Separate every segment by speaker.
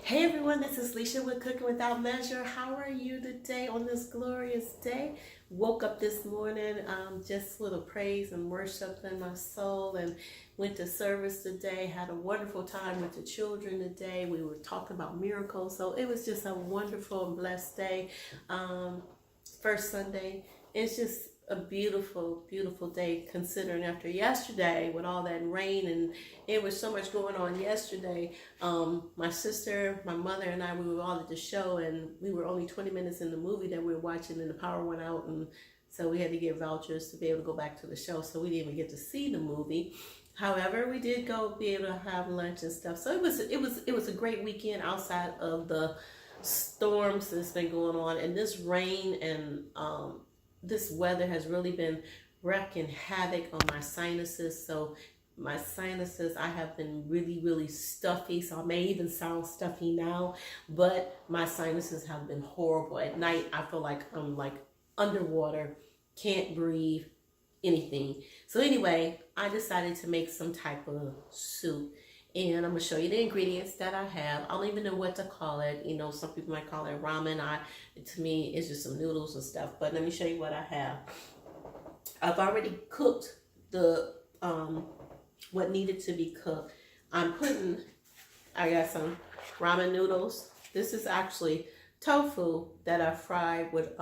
Speaker 1: Hey everyone, this is Leisha with Cooking Without Measure. How are you today on this glorious day? Woke up this morning just with a praise and worship in my soul and went to service today. Had a wonderful time with the children today. We were talking about miracles. So it was just a wonderful and blessed day. First Sunday. It's just a beautiful, beautiful day considering after yesterday with all that rain and it was so much going on yesterday. My sister, my mother, and I, we were all at the show, and we were only 20 minutes in the movie that we were watching, and the power went out, and so we had to get vouchers to be able to go back to the show. So we didn't even get to see the movie. However, we did go be able to have lunch and stuff. So it was a great weekend outside of the storms that's been going on, and this rain and this weather has really been wreaking havoc on my sinuses. So my sinuses, I have been really, really stuffy. So I may even sound stuffy now, but my sinuses have been horrible. At night, I feel like I'm like underwater, can't breathe, anything. So anyway, I decided to make some type of soup. And I'm gonna show you the ingredients that I have. I don't even know what to call it. You know, some people might call it ramen. To me, it's just some noodles and stuff. But let me show you what I have. I've already cooked the what needed to be cooked. I got some ramen noodles. This is actually tofu that I fried with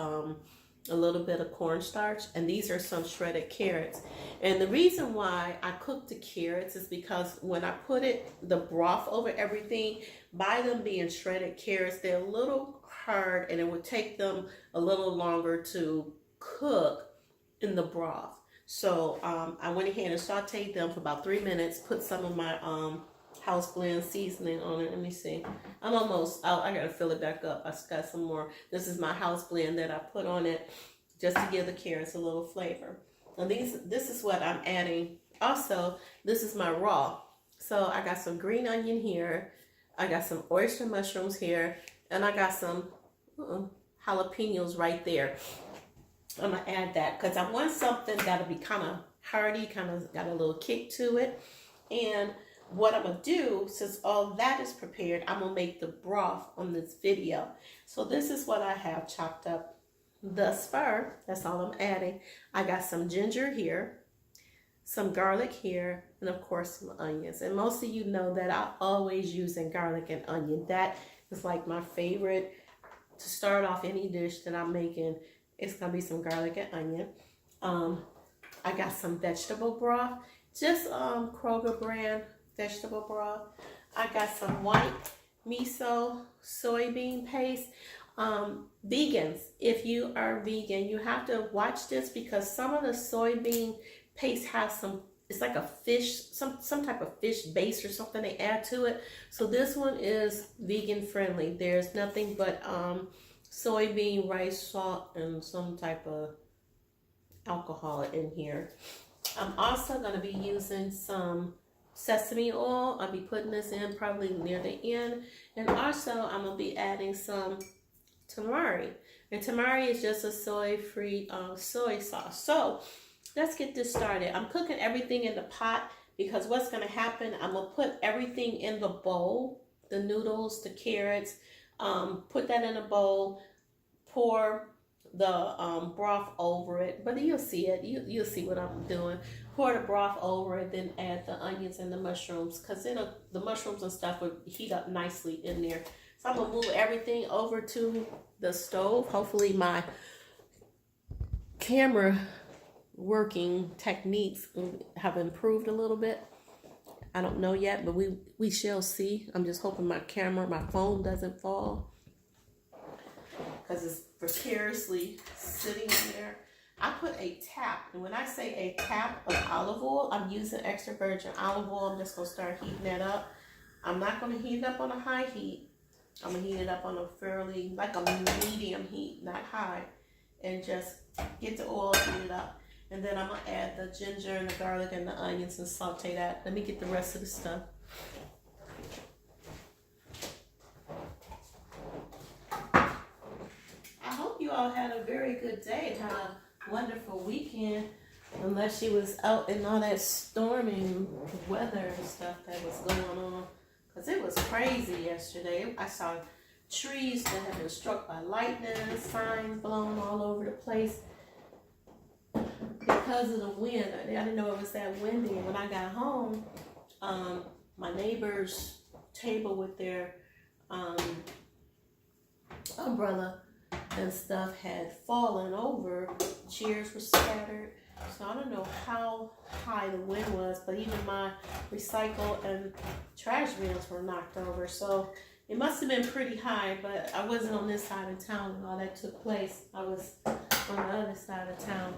Speaker 1: a little bit of cornstarch, and these are some shredded carrots. And the reason why I cook the carrots is because when I put the broth over everything, by them being shredded carrots, they're a little hard and it would take them a little longer to cook in the broth. So I went ahead and sauteed them for about 3 minutes, put some of my house blend seasoning on it. Let me see. I gotta fill it back up. I got some more. This is my house blend that I put on it just to give the carrots a little flavor. And this is what I'm adding. Also, this is my raw. So I got some green onion here. I got some oyster mushrooms here. And I got some jalapenos right there. I'm gonna add that because I want something that'll be kind of hearty, kind of got a little kick to it. And what I'm gonna do, since all that is prepared, I'm gonna make the broth on this video. So this is what I have chopped up thus far. That's all I'm adding. I got some ginger here, some garlic here, and of course some onions. And most of you know that I always using garlic and onion. That is like my favorite to start off any dish that I'm making. It's gonna be some garlic and onion. I got some vegetable broth, just Kroger brand vegetable broth. I got some white miso soybean paste. Vegans, if you are vegan, you have to watch this because some of the soybean paste has it's like a fish, some type of fish base or something they add to it. So this one is vegan friendly. There's nothing but soybean, rice, salt, and some type of alcohol in here. I'm also going to be using some sesame oil. I'll be putting this in probably near the end. And also I'm going to be adding some tamari. And tamari is just a soy-free soy sauce. So let's get this started. I'm cooking everything in the pot because what's going to happen, I'm going to put everything in the bowl. The noodles, the carrots, put that in a bowl, pour the broth over it, but you'll see it. You'll see what I'm doing. Pour the broth over it, then add the onions and the mushrooms, because the mushrooms and stuff would heat up nicely in there. So I'm gonna move everything over to the stove. Hopefully my camera working techniques have improved a little bit. I don't know yet, but we shall see. I'm just hoping my phone doesn't fall, because it's precariously sitting there. I put a tap, and when I say a tap of olive oil, I'm using extra virgin olive oil. I'm just going to start heating that up. I'm not going to heat it up on a high heat. I'm going to heat it up on a fairly, like a medium heat, not high, and just get the oil heated up. And then I'm going to add the ginger and the garlic and the onions and saute that. Let me get the rest of the stuff. You all had a very good day, had a wonderful weekend, unless you was out in all that storming weather and stuff that was going on, because it was crazy yesterday. I saw trees that had been struck by lightning, signs blown all over the place because of the wind. I didn't know it was that windy. And when I got home, my neighbor's table with their umbrella and stuff had fallen over. Chairs were scattered. So I don't know how high the wind was, but even my recycle and trash bins were knocked over. So it must have been pretty high, but I wasn't on this side of town when all that took place. I was on the other side of town.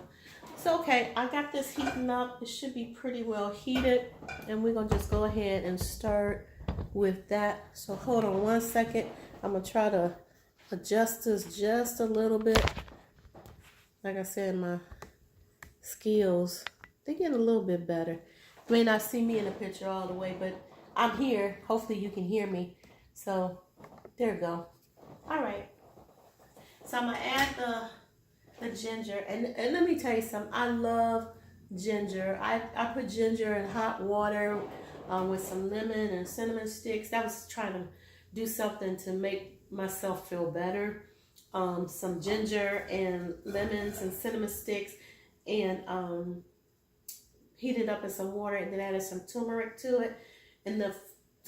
Speaker 1: So okay, I got this heating up. It should be pretty well heated, and we're gonna just go ahead and start with that. So hold on one second. I'm gonna try to adjust this just a little bit. Like I said, my skills, they get a little bit better. You may not see me in the picture all the way, but I'm here. Hopefully you can hear me. So there we go. All right. So I'm gonna add the ginger, and let me tell you something. I love ginger. I put ginger in hot water with some lemon and cinnamon sticks. That was trying to do something to make myself feel better. Some ginger and lemons and cinnamon sticks, and heat it up in some water, and then added some turmeric to it. And the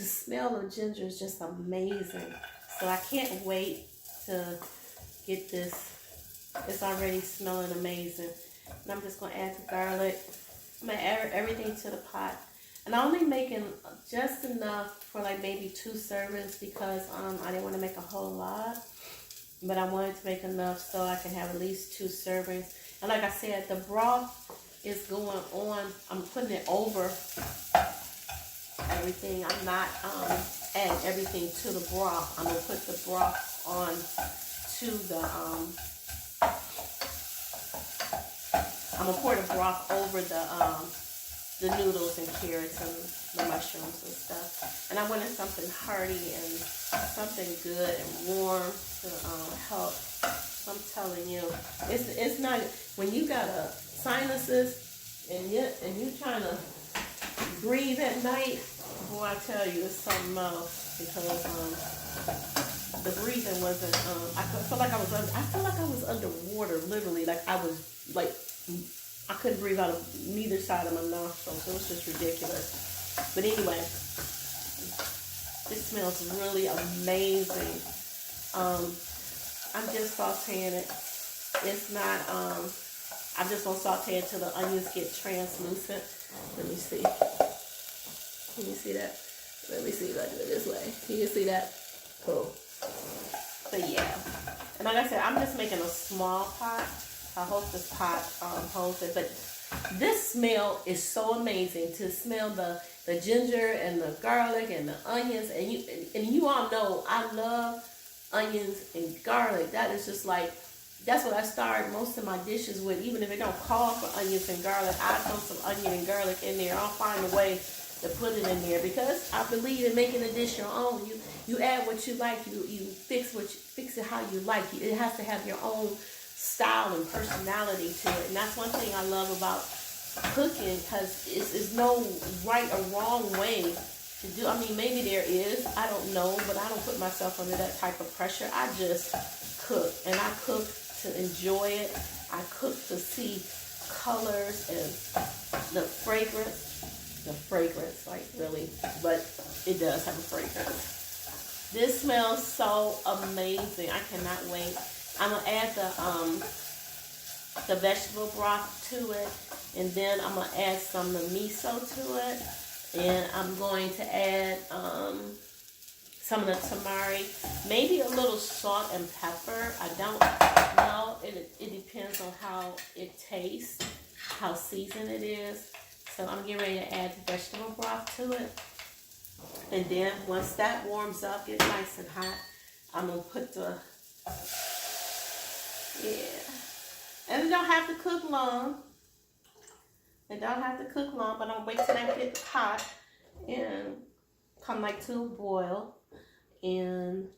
Speaker 1: smell of ginger is just amazing. So I can't wait to get this. It's already smelling amazing. And I'm just going to add the garlic. I'm going to add everything to the pot. And I'm only making just enough for like maybe 2 servings because I didn't want to make a whole lot. But I wanted to make enough so I can have at least 2 servings. And like I said, the broth is going on. I'm putting it over everything. I'm not adding everything to the broth. I'm going to put the broth on to the, I'm going to pour the broth over the noodles and carrots and the mushrooms and stuff. And I wanted something hearty and something good and warm to help. I'm telling you, it's not, when you got sinuses and you trying to breathe at night, boy, I tell you, it's something else, because the breathing wasn't. I felt like I was underwater, literally. Like I was like, I couldn't breathe out of neither side of my nostrils. It was just ridiculous. But anyway, this smells really amazing. I'm just sauteing it. It's not, I'm just gonna saute it till the onions get translucent. Let me see. Can you see that? Let me see if I do it this way. Can you see that? Cool. But yeah. And like I said, I'm just making a small pot. I hope this pot holds it. But this smell is so amazing, to smell the ginger and the garlic and the onions. And you all know I love onions and garlic. That is just like, that's what I start most of my dishes with. Even if it don't call for onions and garlic, I throw some onion and garlic in there. I'll find a way to put it in there, because I believe in making a dish your own. You add what you like. You fix it how you like. It has to have your own style and personality to it. And that's one thing I love about cooking, because it's no right or wrong way to do. I mean, maybe there is, I don't know, but I don't put myself under that type of pressure. I just cook, and I cook to enjoy it. I cook to see colors and the fragrance, like really, but it does have a fragrance. This smells so amazing. I cannot wait. I'm gonna add the vegetable broth to it, and then I'm gonna add some of the miso to it, and I'm going to add some of the tamari, maybe a little salt and pepper. I don't know. It depends on how it tastes, how seasoned it is. So I'm getting ready to add the vegetable broth to it. And then once that warms up, gets nice and hot, I'm going to put and it don't have to cook long. It don't have to cook long, but I'm wait till that gets hot and come like to a boil. And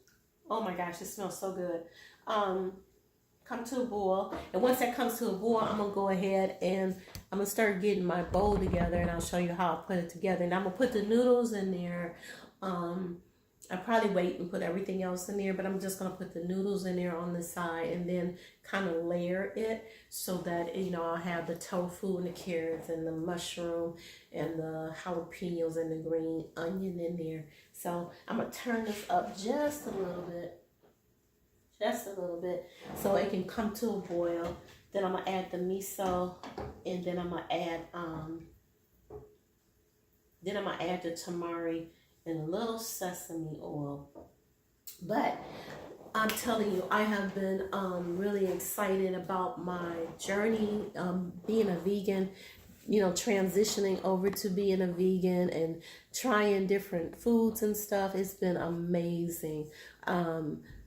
Speaker 1: oh my gosh, it smells so good. Come to a boil, and once that comes to a boil, I'm gonna go ahead and I'm gonna start getting my bowl together, and I'll show you how I put it together. And I'm gonna put the noodles in there I probably wait and put everything else in there, but I'm just gonna put the noodles in there on the side and then kind of layer it so that, you know, I'll have the tofu and the carrots and the mushroom and the jalapenos and the green onion in there. So I'm gonna turn this up just a little bit, so it can come to a boil. Then I'm gonna add the miso, and then I'm gonna add the tamari and a little sesame oil. But I'm telling you, I have been really excited about my journey being a vegan, you know, transitioning over to being a vegan and trying different foods and stuff. It's been amazing.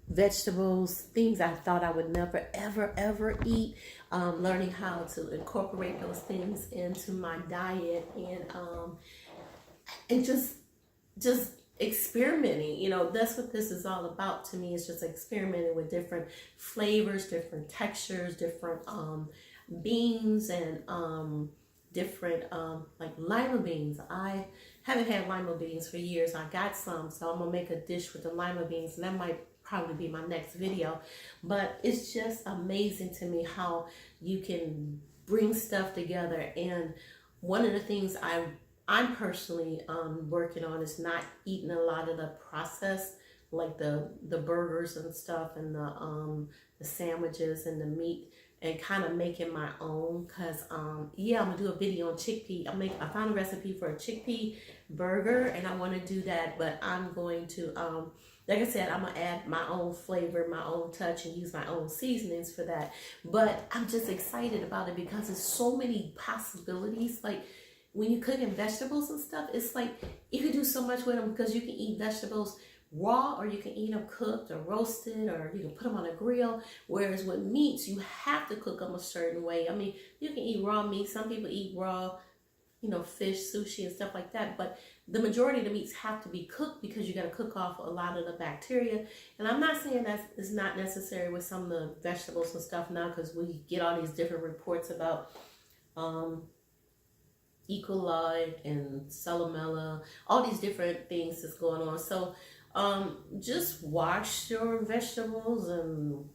Speaker 1: Vegetables, things I thought I would never, ever, ever eat, learning how to incorporate those things into my diet, and just experimenting. You know, that's what this is all about to me. It's just experimenting with different flavors, different textures, different beans, and different like lima beans. I haven't had lima beans for years. I got some, so I'm gonna make a dish with the lima beans, and that might probably be my next video. But it's just amazing to me how you can bring stuff together. And one of the things I'm personally working on is not eating a lot of the processed, like the burgers and stuff, and the sandwiches and the meat, and kind of making my own. Cause yeah, I'm gonna do a video on chickpea. I found a recipe for a chickpea burger, and I want to do that. But I'm going to like I said, I'm gonna add my own flavor, my own touch, and use my own seasonings for that. But I'm just excited about it because there's so many possibilities. Like when you're cooking vegetables and stuff, it's like you can do so much with them, because you can eat vegetables raw, or you can eat them cooked or roasted, or you can put them on a grill. Whereas with meats, you have to cook them a certain way. I mean, you can eat raw meat. Some people eat raw, you know, fish, sushi, and stuff like that. But the majority of the meats have to be cooked, because you got to cook off a lot of the bacteria. And I'm not saying that it's not necessary with some of the vegetables and stuff now, because we get all these different reports about E. coli and salmonella, all these different things that's going on. So just wash your vegetables and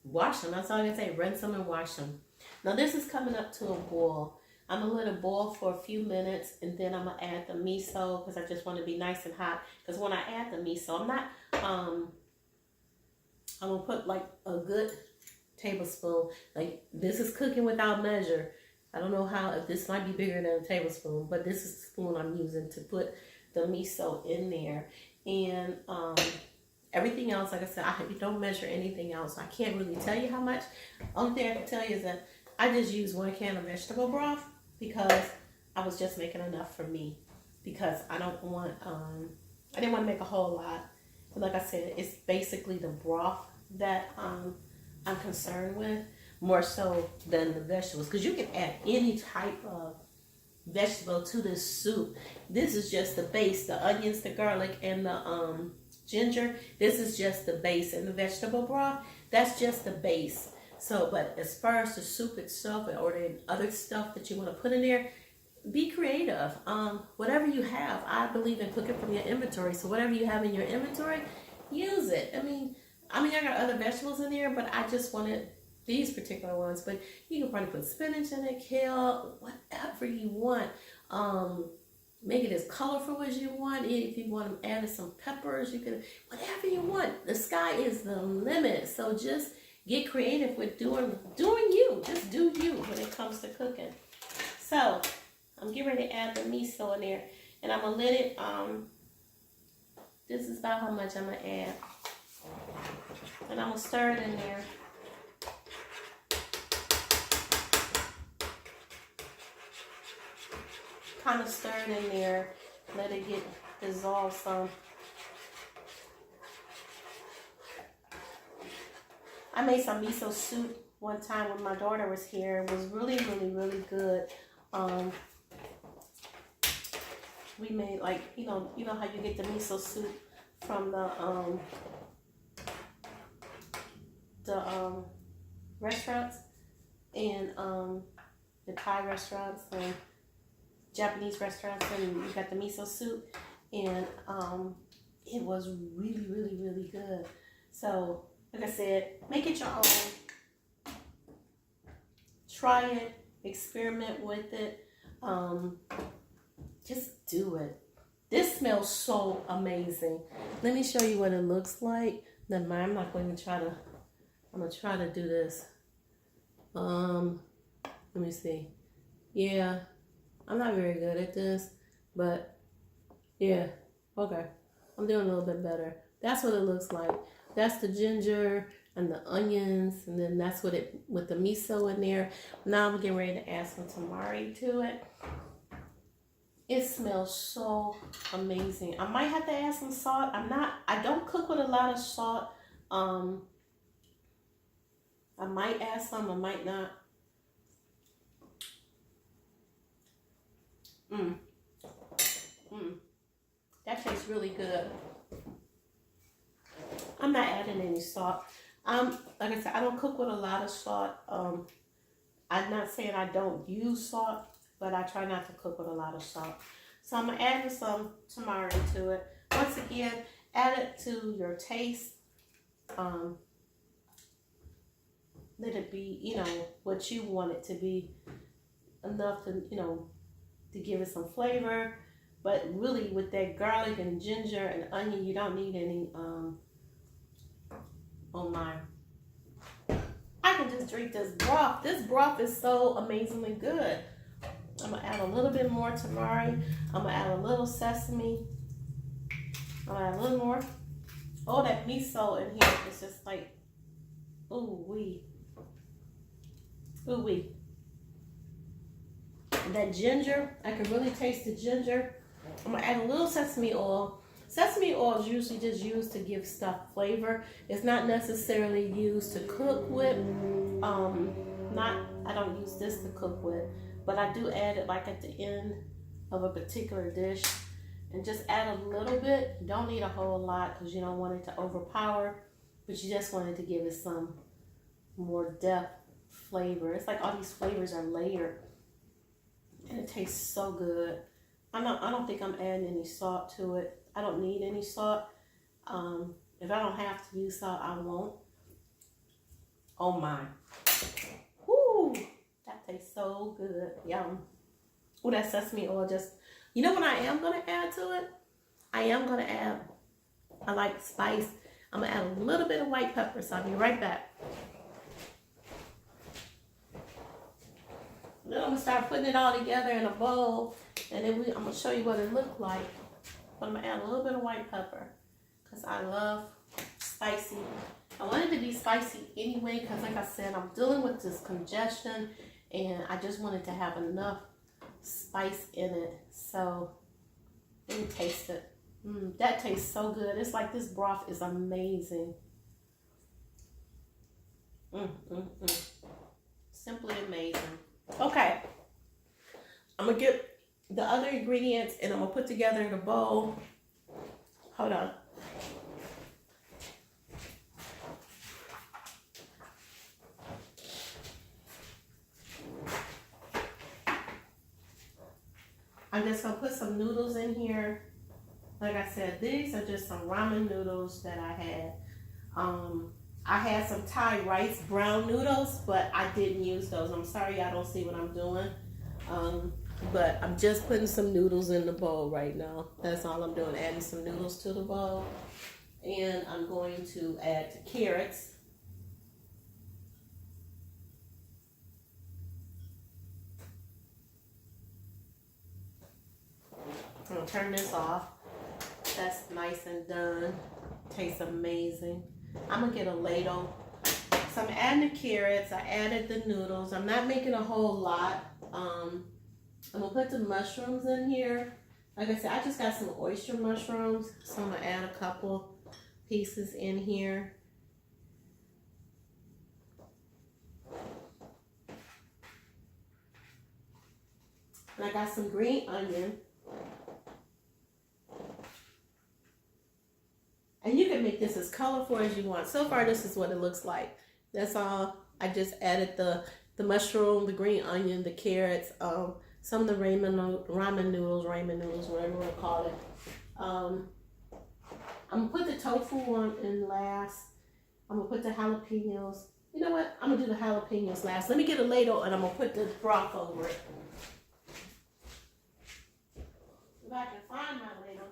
Speaker 1: wash them. That's all I can say. Rinse them and wash them. Now this is coming up to a boil. I'm gonna let it boil for a few minutes, and then I'm gonna add the miso, because I just want to be nice and hot. Because when I add the miso, I'm gonna put like a good tablespoon. Like, this is cooking without measure. I don't know if this might be bigger than a tablespoon, but this is the spoon I'm using to put the miso in there. And everything else, like I said, I don't measure anything else. I can't really tell you how much. Only thing I can tell you is that I just use 1 can of vegetable broth, because I was just making enough for me, because I didn't want to make a whole lot. But like I said, it's basically the broth that I'm concerned with, more so than the vegetables, because you can add any type of vegetable to this soup. This is just the base. The onions, the garlic, and the ginger, this is just the base. And the vegetable broth, that's just the base. So, but as far as the soup itself, or the other stuff that you want to put in there, be creative. Whatever you have, I believe in cooking from your inventory. So whatever you have in your inventory, use it. I mean, I got other vegetables in there, but I just wanted these particular ones. But you can probably put spinach in it, kale, whatever you want. Make it as colorful as you want. If you want to add some peppers, you can, whatever you want. The sky is the limit. So just get creative with doing you. Just do you when it comes to cooking. So I'm getting ready to add the miso in there, and I'm gonna let it. This is about how much I'm gonna add, and I'm gonna stir it in there. Kind of stir it in there, let it get dissolved some. I made some miso soup one time when my daughter was here. It was really, really, really good. We made, like, you know how you get the miso soup from the restaurants, and the Thai restaurants, and Japanese restaurants, and you got the miso soup, and it was really, really, really good. So, like I said, make it your own. Try it, experiment with it. Just do it. This smells so amazing. Let me show you what it looks like. Never mind, I'm not going to try to. I'm gonna try to do this. Let me see. Yeah, I'm not very good at this, but yeah, okay. I'm doing a little bit better. That's what it looks like. That's the ginger and the onions, and then that's what it with the miso in there. Now I'm getting ready to add some tamari to it. It smells so amazing. I might have to add some salt. I don't cook with a lot of salt. I might add some, I might not. That tastes really good. I'm not adding any salt. Like I said, I don't cook with a lot of salt. I'm not saying I don't use salt, but I try not to cook with a lot of salt. So I'm adding some tamari to it. Once again, add it to your taste. Let it be, what you want it to be, enough to, to give it some flavor. But really, with that garlic and ginger and onion, you don't need any, oh my. I can just drink this broth. This broth is so amazingly good. I'm going to add a little bit more tamari. I'm going to add a little sesame. I'm going to add a little more. Oh, that miso in here is just like, ooh wee. Ooh wee. That ginger, I can really taste the ginger. I'm going to add a little sesame oil. Sesame oil is usually just used to give stuff flavor. It's not necessarily used to cook with. I don't use this to cook with, but I do add it like at the end of a particular dish, and just add a little bit. You don't need a whole lot because you don't want it to overpower, but you just want it to give it some more depth flavor. It's like all these flavors are layered, and it tastes so good. I don't think I'm adding any salt to it. I don't need any salt. If I don't have to use salt, I won't. Oh my. Woo! That tastes so good. Yum. Oh, that sesame oil just... You know what I am going to add to it? I like spice. I'm going to add a little bit of white pepper, so I'll be right back. Then I'm going to start putting it all together in a bowl, and then I'm going to show you what it looked like. But I'm going to add a little bit of white pepper because I love spicy. I want it to be spicy anyway because, like I said, I'm dealing with this congestion, and I just wanted to have enough spice in it. So let me taste it. That tastes so good. It's like this broth is amazing. Simply amazing. Okay, I'm gonna get the other ingredients and I'm gonna put together in a bowl. Hold on. I'm just gonna put some noodles in here. Like I said, these are just some ramen noodles that I had. I had some Thai rice brown noodles, but I didn't use those. I'm sorry y'all don't see what I'm doing. But I'm just putting some noodles in the bowl right now. That's all I'm doing, adding some noodles to the bowl. And I'm going to add the carrots. I'm gonna turn this off. That's nice and done. Tastes amazing. I'm gonna get a ladle. So I'm adding the carrots. I added the noodles. I'm not making a whole lot. I'm gonna put the mushrooms in here. Like I said, I just got some oyster mushrooms, so I'm gonna add a couple pieces in here. And I got some green onion. And you can make this as colorful as you want. So far, this is what it looks like. That's all. I just added the mushroom, the green onion, the carrots. some of the ramen noodles, whatever you want to call it. I'm gonna put the tofu on in last. I'm gonna put the jalapenos. You know what? I'm gonna do the jalapenos last. Let me get a ladle and I'm gonna put the broth over it. If I can find my ladle.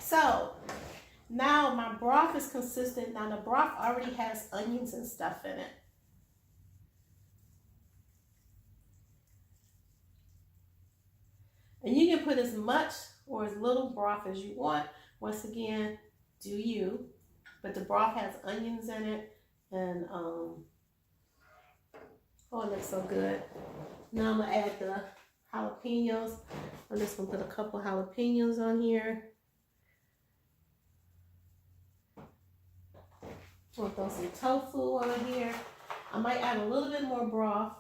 Speaker 1: So now my broth is consistent. Now the broth already has onions and stuff in it. And you can put as much or as little broth as you want. Once again, do you. But the broth has onions in it. And, oh, it looks so good. Now I'm going to add the jalapenos. I'm just going to put a couple jalapenos on here. I'm going to throw some tofu on here. I might add a little bit more broth.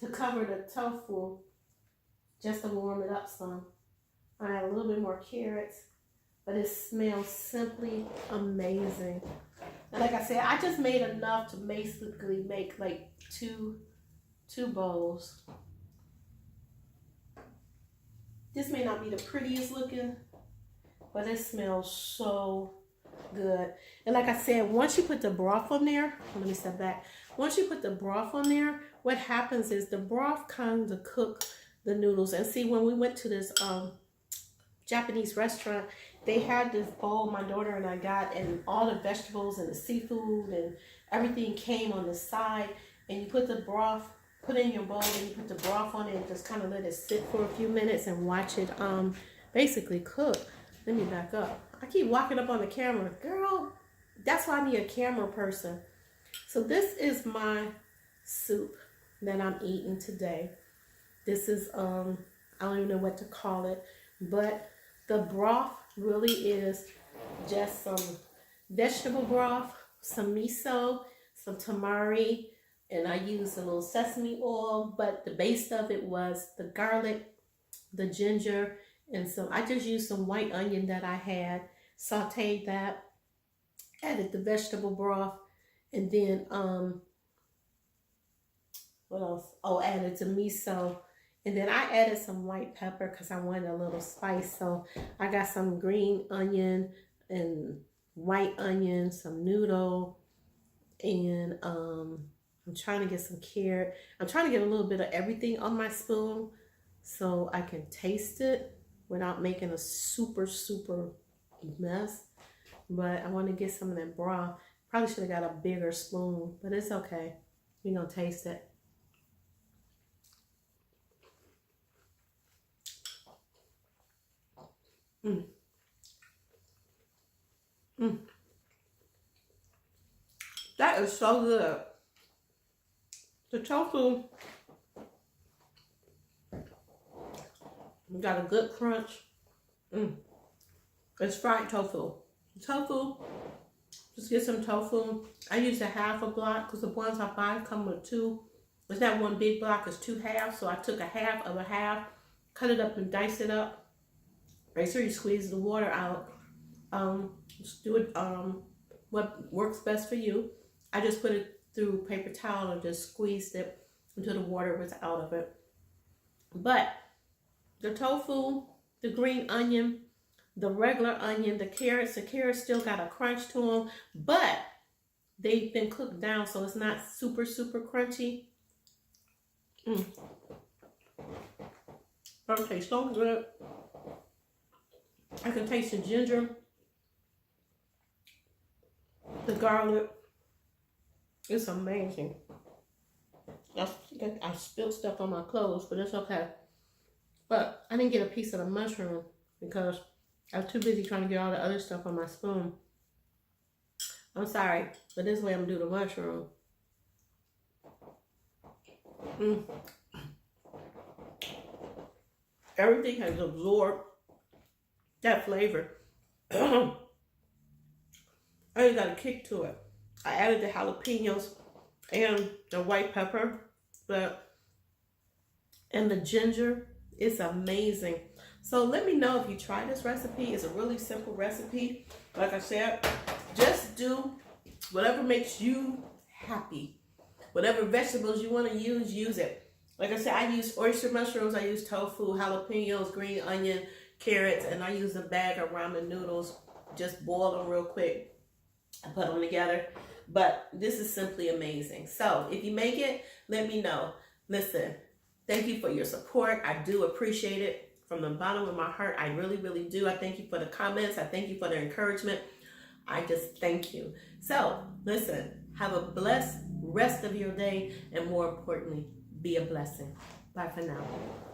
Speaker 1: To cover the tofu, just to warm it up some. I add a little bit more carrots, but it smells simply amazing. And like I said, I just made enough to basically make like two bowls. This may not be the prettiest looking, but it smells so good. And like I said, once you put the broth on there, let me step back. Once you put the broth on there, what happens is the broth kind of cook the noodles. And see, when we went to this Japanese restaurant, they had this bowl my daughter and I got, and all the vegetables and the seafood and everything came on the side. And you put the broth, put it in your bowl, and you put the broth on it and just kind of let it sit for a few minutes and watch it basically cook. Let me back up. I keep walking up on the camera. Girl, that's why I need a camera person. So this is my soup that I'm eating today. This is, I don't even know what to call it, but the broth really is just some vegetable broth, some miso, some tamari, and I used a little sesame oil, but the base of it was the garlic, the ginger, and I just used some white onion that I had, sauteed that, added the vegetable broth, and then, what else? Oh, added the miso. And then I added some white pepper because I wanted a little spice. So I got some green onion and white onion, some noodle, and I'm trying to get some carrot. I'm trying to get a little bit of everything on my spoon so I can taste it without making a super mess. But I want to get some of that broth. Probably should have got a bigger spoon, but it's okay. We're going to taste it. That is so good. The tofu got a good crunch. It's fried tofu. Tofu, just get some tofu. I use a half a block because the ones I buy come with two. It's not one big block, it's 2 halves. So I took a half of a half, cut it up and dice it up. Make sure you squeeze the water out. Just do it what works best for you. I just put it through paper towel and just squeezed it until the water was out of it. But the tofu, the green onion, the regular onion, the carrots still got a crunch to them, but they've been cooked down so it's not super crunchy. Okay, so good. I can taste the ginger, the garlic. It's amazing. I spilled stuff on my clothes, but it's okay. But I didn't get a piece of the mushroom because I was too busy trying to get all the other stuff on my spoon. I'm sorry, but this way I'm gonna do the mushroom. Everything has absorbed that flavor. I got a kick to it. I added the jalapenos and the white pepper, and the ginger. It's amazing. So let me know if you try this recipe. It's a really simple recipe. Like I said, just do whatever makes you happy. Whatever vegetables you want to use it. Like I said, I use oyster mushrooms, I use tofu, jalapenos, green onion, carrots, and I use a bag of ramen noodles. Just boil them real quick and put them together. But this is simply amazing. So if you make it, let me know. Listen, thank you for your support. I do appreciate it from the bottom of my heart. I really, really do. I thank you for the comments. I thank you for the encouragement. I just thank you. So listen, have a blessed rest of your day, and more importantly, be a blessing. Bye for now.